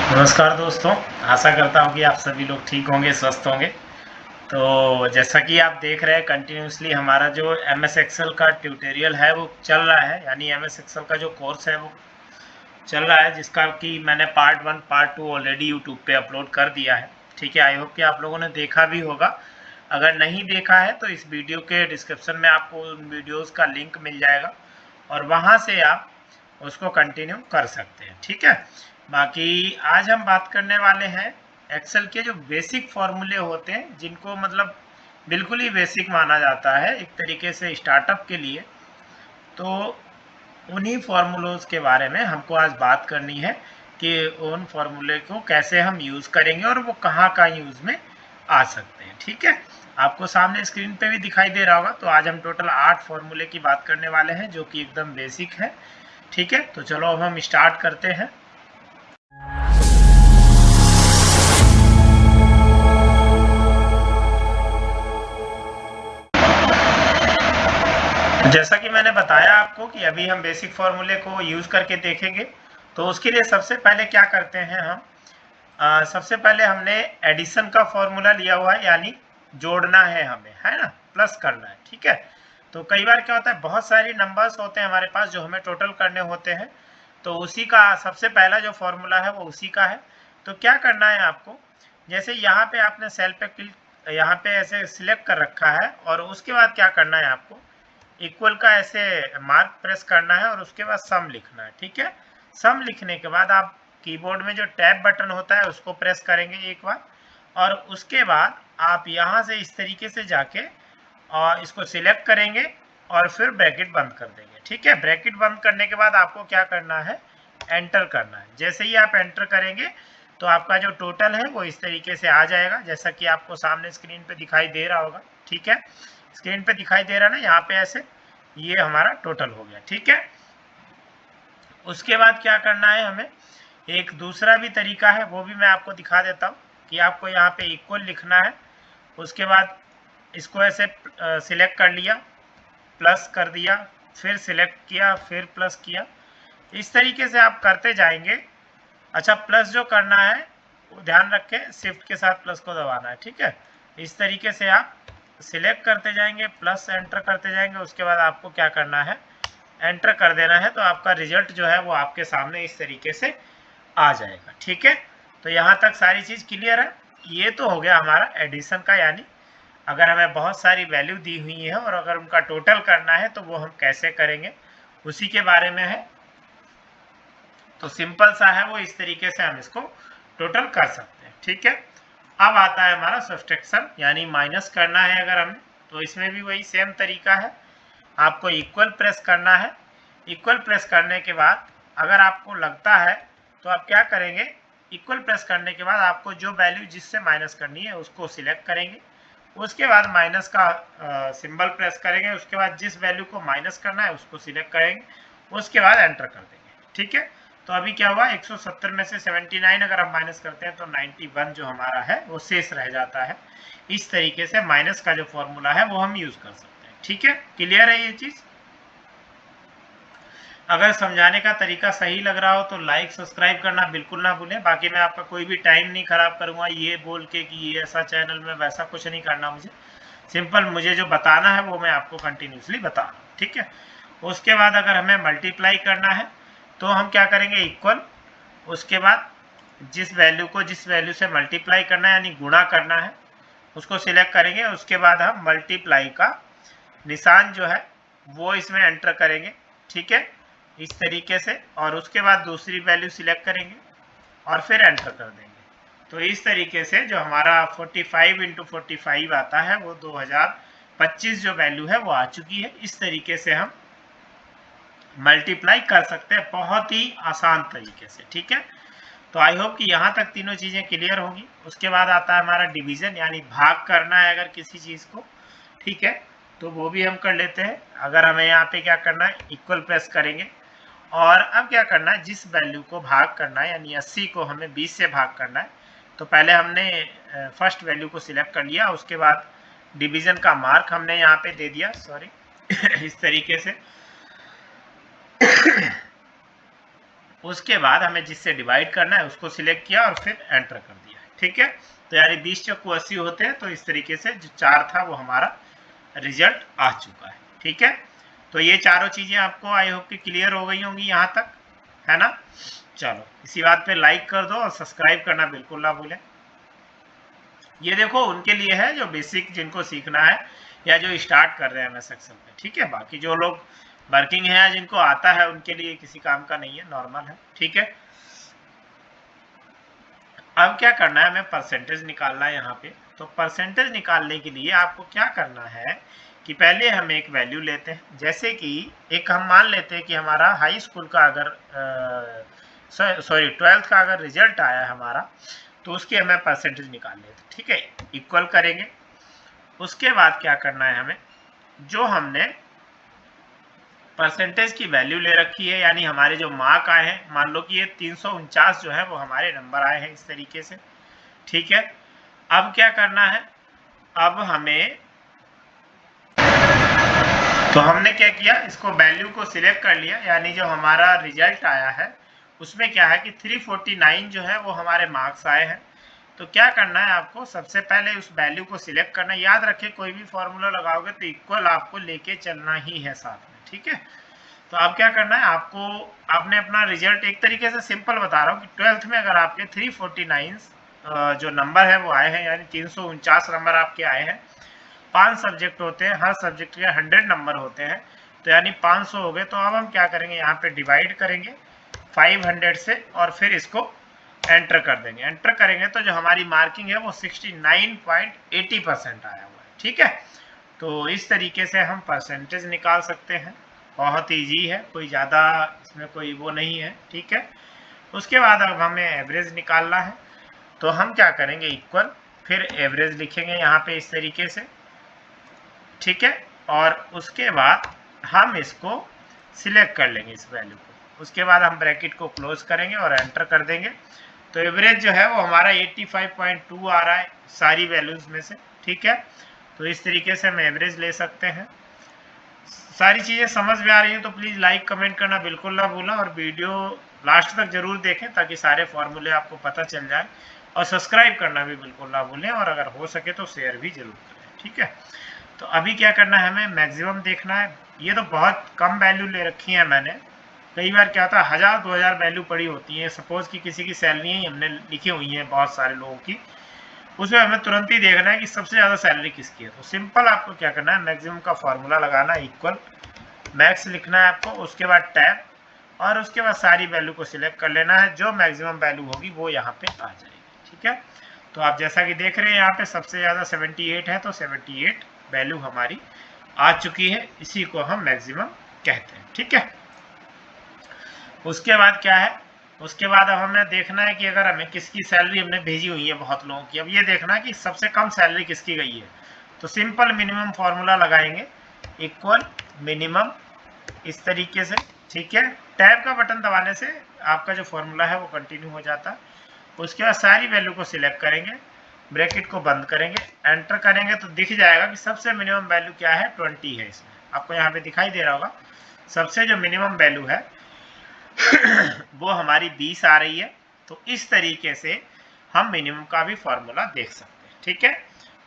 नमस्कार दोस्तों, आशा करता हूँ कि आप सभी लोग ठीक होंगे, स्वस्थ होंगे। तो जैसा कि आप देख रहे हैं कंटिन्यूअसली हमारा जो एमएस एक्सेल का ट्यूटोरियल है वो चल रहा है, यानी एमएस एक्सेल का जो कोर्स है वो चल रहा है, जिसका कि मैंने पार्ट 1 पार्ट 2 ऑलरेडी यूट्यूब पे अपलोड कर दिया है। ठीक है, आई होप कि आप लोगों ने देखा भी होगा। अगर नहीं देखा है तो इस वीडियो के डिस्क्रिप्शन में आपको उन वीडियोज़ का लिंक मिल जाएगा और वहाँ से आप उसको कंटिन्यू कर सकते हैं। ठीक है, बाकी आज हम बात करने वाले हैं एक्सेल के जो बेसिक फॉर्मूले होते हैं, जिनको मतलब बिल्कुल ही बेसिक माना जाता है एक तरीके से स्टार्टअप के लिए। तो उन्हीं फार्मूलोज के बारे में हमको आज बात करनी है कि उन फार्मूले को कैसे हम यूज़ करेंगे और वो कहाँ कहाँ यूज़ में आ सकते हैं। ठीक है, आपको सामने स्क्रीन पे भी दिखाई दे रहा होगा। तो आज हम टोटल 8 फार्मूले की बात करने वाले हैं जो कि एकदम बेसिक है। ठीक है, तो चलो अब हम स्टार्ट करते हैं। जैसा कि मैंने बताया आपको कि अभी हम बेसिक फार्मूले को यूज़ करके देखेंगे। तो उसके लिए सबसे पहले क्या करते हैं हम, सबसे पहले हमने एडिशन का फॉर्मूला लिया हुआ है, यानी जोड़ना है हमें, है ना, प्लस करना है। ठीक है, तो कई बार क्या होता है, बहुत सारी नंबर्स होते हैं हमारे पास जो हमें टोटल करने होते हैं। तो उसी का सबसे पहला जो फॉर्मूला है वो उसी का है। तो क्या करना है आपको, जैसे यहाँ पे आपने सेल पे क्लिक, यहाँ पे ऐसे सिलेक्ट कर रखा है और उसके बाद क्या करना है आपको, इक्वल का ऐसे मार्क प्रेस करना है और उसके बाद सम लिखना है। ठीक है, सम लिखने के बाद आप कीबोर्ड में जो टैब बटन होता है उसको प्रेस करेंगे एक बार, और उसके बाद आप यहाँ से इस तरीके से जाके और इसको सिलेक्ट करेंगे और फिर ब्रैकेट बंद कर देंगे। ठीक है, ब्रैकेट बंद करने के बाद आपको क्या करना है, एंटर करना है। जैसे ही आप एंटर करेंगे तो आपका जो टोटल है वो इस तरीके से आ जाएगा, जैसा कि आपको सामने स्क्रीन पे दिखाई दे रहा होगा। ठीक है, स्क्रीन पे दिखाई दे रहा ना, यहाँ पे ऐसे ये हमारा टोटल हो गया। ठीक है, उसके बाद क्या करना है हमें, एक दूसरा भी तरीका है वो भी मैं आपको दिखा देता हूँ कि आपको यहाँ पे इक्वल लिखना है। उसके बाद इसको ऐसे सिलेक्ट कर लिया, प्लस कर दिया, फिर सिलेक्ट किया, फिर प्लस किया, इस तरीके से आप करते जाएंगे। अच्छा, प्लस जो करना है वो ध्यान रखें, शिफ्ट के साथ प्लस को दबाना है। ठीक है, इस तरीके से आप सिलेक्ट करते जाएंगे, प्लस एंटर करते जाएंगे, उसके बाद आपको क्या करना है, एंटर कर देना है। तो आपका रिजल्ट जो है वो आपके सामने इस तरीके से आ जाएगा। ठीक है, तो यहाँ तक सारी चीज़ क्लियर है। ये तो हो गया हमारा एडिशन का, यानी अगर हमें बहुत सारी वैल्यू दी हुई है और अगर उनका टोटल करना है तो वो हम कैसे करेंगे, उसी के बारे में है। तो सिंपल सा है वो, इस तरीके से हम इसको टोटल कर सकते हैं। ठीक है, अब आता है हमारा सब्सट्रैक्शन, यानी माइनस करना है अगर हमें, तो इसमें भी वही सेम तरीका है। आपको इक्वल प्रेस करना है। इक्वल प्रेस करने के बाद अगर आपको लगता है तो आप क्या करेंगे, इक्वल प्रेस करने के बाद आपको जो वैल्यू जिससे माइनस करनी है उसको सिलेक्ट करेंगे। उसके बाद माइनस का सिंबल प्रेस करेंगे, उसके बाद जिस वैल्यू को माइनस करना है उसको सिलेक्ट करेंगे, उसके बाद एंटर कर देंगे। ठीक है, तो अभी क्या हुआ, 170 में से 79 अगर हम माइनस करते हैं तो 91 जो हमारा है वो शेष रह जाता है। इस तरीके से माइनस का जो फॉर्मूला है वो हम यूज कर सकते हैं। ठीक है, क्लियर है ये चीज। अगर समझाने का तरीका सही लग रहा हो तो लाइक सब्सक्राइब करना बिल्कुल ना भूलें। बाकी मैं आपका कोई भी टाइम नहीं खराब करूंगा ये बोल के कि ये ऐसा चैनल में, वैसा कुछ नहीं करना मुझे। सिंपल मुझे जो बताना है वो मैं आपको कंटिन्यूसली बता रहा हूँ। ठीक है, उसके बाद अगर हमें मल्टीप्लाई करना है तो हम क्या करेंगे, इक्वल, उसके बाद जिस वैल्यू से मल्टीप्लाई करना है यानी गुणा करना है उसको सिलेक्ट करेंगे। उसके बाद हम मल्टीप्लाई का निशान जो है वो इसमें एंटर करेंगे। ठीक है, इस तरीके से, और उसके बाद दूसरी वैल्यू सिलेक्ट करेंगे और फिर एंटर कर देंगे। तो इस तरीके से जो हमारा 45 इंटू 45 आता है वो 2025 जो वैल्यू है वो आ चुकी है। इस तरीके से हम मल्टीप्लाई कर सकते हैं बहुत ही आसान तरीके से। ठीक है, तो आई होप कि यहाँ तक तीनों चीज़ें क्लियर होंगी। उसके बाद आता है हमारा डिवीजन, यानी भाग करना है अगर किसी चीज़ को। ठीक है, तो वो भी हम कर लेते हैं। अगर हमें यहाँ पे क्या करना है, इक्वल प्रेस करेंगे और अब क्या करना है, जिस वैल्यू को भाग करना है यानी 80 को हमें 20 से भाग करना है, तो पहले हमने फर्स्ट वैल्यू को सिलेक्ट कर लिया, उसके बाद डिवीजन का मार्क हमने यहाँ पे दे दिया, सॉरी इस तरीके से उसके बाद हमें जिससे डिवाइड करना है उसको सिलेक्ट किया और फिर एंटर कर दिया। ठीक है, तो यानी 20 चौको 80 होते हैं। तो इस तरीके से जो 4 था वो हमारा रिजल्ट आ चुका है। ठीक है, तो ये चारों चीजें आपको आई होप कि क्लियर हो गई होंगी यहाँ तक, है ना। चलो इसी बात पे लाइक कर दो और सब्सक्राइब करना बिल्कुल ना भूलें। ये देखो उनके लिए है जो बेसिक जिनको सीखना है या जो स्टार्ट कर रहे हैं MS एक्सेल में। ठीक है, बाकी जो लोग वर्किंग है जिनको आता है उनके लिए किसी काम का नहीं है, नॉर्मल है। ठीक है, अब क्या करना है, हमें परसेंटेज निकालना है यहाँ पे। तो परसेंटेज निकालने के लिए आपको क्या करना है कि पहले हम एक वैल्यू लेते हैं। जैसे कि एक हम मान लेते हैं कि हमारा हाई स्कूल का अगर 12th का अगर रिजल्ट आया है हमारा, तो उसके हमें परसेंटेज निकाल लेते हैं। ठीक है, इक्वल करेंगे। उसके बाद क्या करना है, हमें जो हमने परसेंटेज की वैल्यू ले रखी है, यानी हमारे जो मार्क आए हैं, मान लो कि ये 349 जो है वो हमारे नंबर आए हैं इस तरीके से। ठीक है, अब क्या करना है, अब हमें तो हमने क्या किया, इसको वैल्यू को सिलेक्ट कर लिया, यानी जो हमारा रिजल्ट आया है उसमें क्या है कि 349 जो है वो हमारे मार्क्स आए हैं। तो क्या करना है आपको, सबसे पहले उस वैल्यू को सिलेक्ट करना है। याद रखें कोई भी फॉर्मूला लगाओगे तो इक्वल आपको लेके चलना ही है साथ में। ठीक है, तो अब क्या करना है आपको, आपने अपना रिजल्ट एक तरीके से सिंपल बता रहा हूँ कि 12th में अगर आपके 349 जो नंबर है वो आए हैं, यानी 349 नंबर आपके आए हैं। 5 सब्जेक्ट होते हैं, हर सब्जेक्ट के 100 नंबर होते हैं, तो यानी 500 हो गए। तो अब हम क्या करेंगे, यहाँ पे डिवाइड करेंगे 500 से और फिर इसको एंटर कर देंगे। एंटर करेंगे तो जो हमारी मार्किंग है वो 69.80% आया हुआ है। ठीक है, तो इस तरीके से हम परसेंटेज निकाल सकते हैं। बहुत ईजी है, कोई ज़्यादा इसमें कोई वो नहीं है। ठीक है, उसके बाद अब हमें एवरेज निकालना है। तो हम क्या करेंगे, इक्वल, फिर एवरेज लिखेंगे यहाँ पे इस तरीके से। ठीक है, और उसके बाद हम इसको सिलेक्ट कर लेंगे इस वैल्यू को। उसके बाद हम ब्रैकेट को क्लोज करेंगे और एंटर कर देंगे। तो एवरेज जो है वो हमारा 85.2 आ रहा है सारी वैल्यूज में से। ठीक है, तो इस तरीके से हम एवरेज ले सकते हैं। सारी चीज़ें समझ में आ रही हैं तो प्लीज़ लाइक कमेंट करना बिल्कुल ना भूलें और वीडियो लास्ट तक जरूर देखें ताकि सारे फॉर्मूले आपको पता चल जाए, और सब्सक्राइब करना भी बिल्कुल ना भूलें, और अगर हो सके तो शेयर भी जरूर करें। ठीक है, तो अभी क्या करना है, हमें मैक्सिमम देखना है। ये तो बहुत कम वैल्यू ले रखी है मैंने, कई बार क्या होता है 1000-2000 वैल्यू पड़ी होती है। सपोज कि किसी की सैलरी ही हमने लिखी हुई है बहुत सारे लोगों की, उसमें हमें तुरंत ही देखना है कि सबसे ज़्यादा सैलरी किसकी है। तो सिंपल आपको क्या करना है, मैक्सिमम का फॉर्मूला लगाना है, इक्वल मैक्स लिखना है आपको, उसके बाद टैब, और उसके बाद सारी वैल्यू को सिलेक्ट कर लेना है। जो मैक्सिमम वैल्यू होगी वो यहाँ पे आ जाएगी। ठीक है, तो आप जैसा कि देख रहे हैं यहाँ पे सबसे ज़्यादा 78 है, तो 78 वैल्यू हमारी आ चुकी है, इसी को हम मैक्सिमम कहते हैं। ठीक है, उसके बाद क्या है, उसके बाद अब हमें देखना है कि अगर हमें किसकी सैलरी हमने भेजी हुई है बहुत लोगों की, अब ये देखना है कि सबसे कम सैलरी किसकी गई है। तो सिंपल मिनिमम फॉर्मूला लगाएंगे, इक्वल मिनिमम, इस तरीके से। ठीक है, टैब का बटन दबाने से आपका जो फॉर्मूला है वो कंटिन्यू हो जाता है। उसके बाद सारी वैल्यू को सिलेक्ट करेंगे, ब्रैकेट को बंद करेंगे, एंटर करेंगे तो दिख जाएगा कि सबसे मिनिमम वैल्यू क्या है, 20 है। इसमें आपको यहाँ पे दिखाई दे रहा होगा सबसे जो मिनिमम वैल्यू है वो हमारी 20 आ रही है। तो इस तरीके से हम मिनिमम का भी फॉर्मूला देख सकते हैं। ठीक है,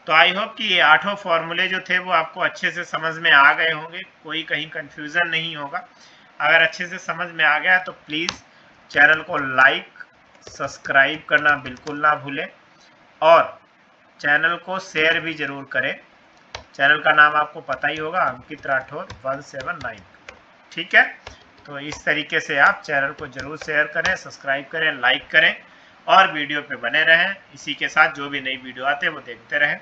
तो आई होप कि ये 8 फॉर्मूले जो थे वो आपको अच्छे से समझ में आ गए होंगे, कोई कहीं कंफ्यूजन नहीं होगा। अगर अच्छे से समझ में आ गया तो प्लीज़ चैनल को लाइक सब्सक्राइब करना बिल्कुल ना भूलें, और चैनल को शेयर भी जरूर करें। चैनल का नाम आपको पता ही होगा, अंकित राठौर 179। ठीक है, तो इस तरीके से आप चैनल को जरूर शेयर करें, सब्सक्राइब करें, लाइक करें और वीडियो पे बने रहें। इसी के साथ जो भी नई वीडियो आते हैं वो देखते रहें।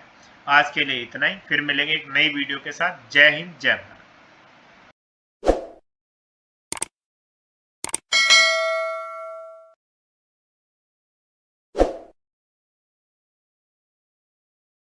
आज के लिए इतना ही, फिर मिलेंगे एक नई वीडियो के साथ। जय हिंद, जय भारत।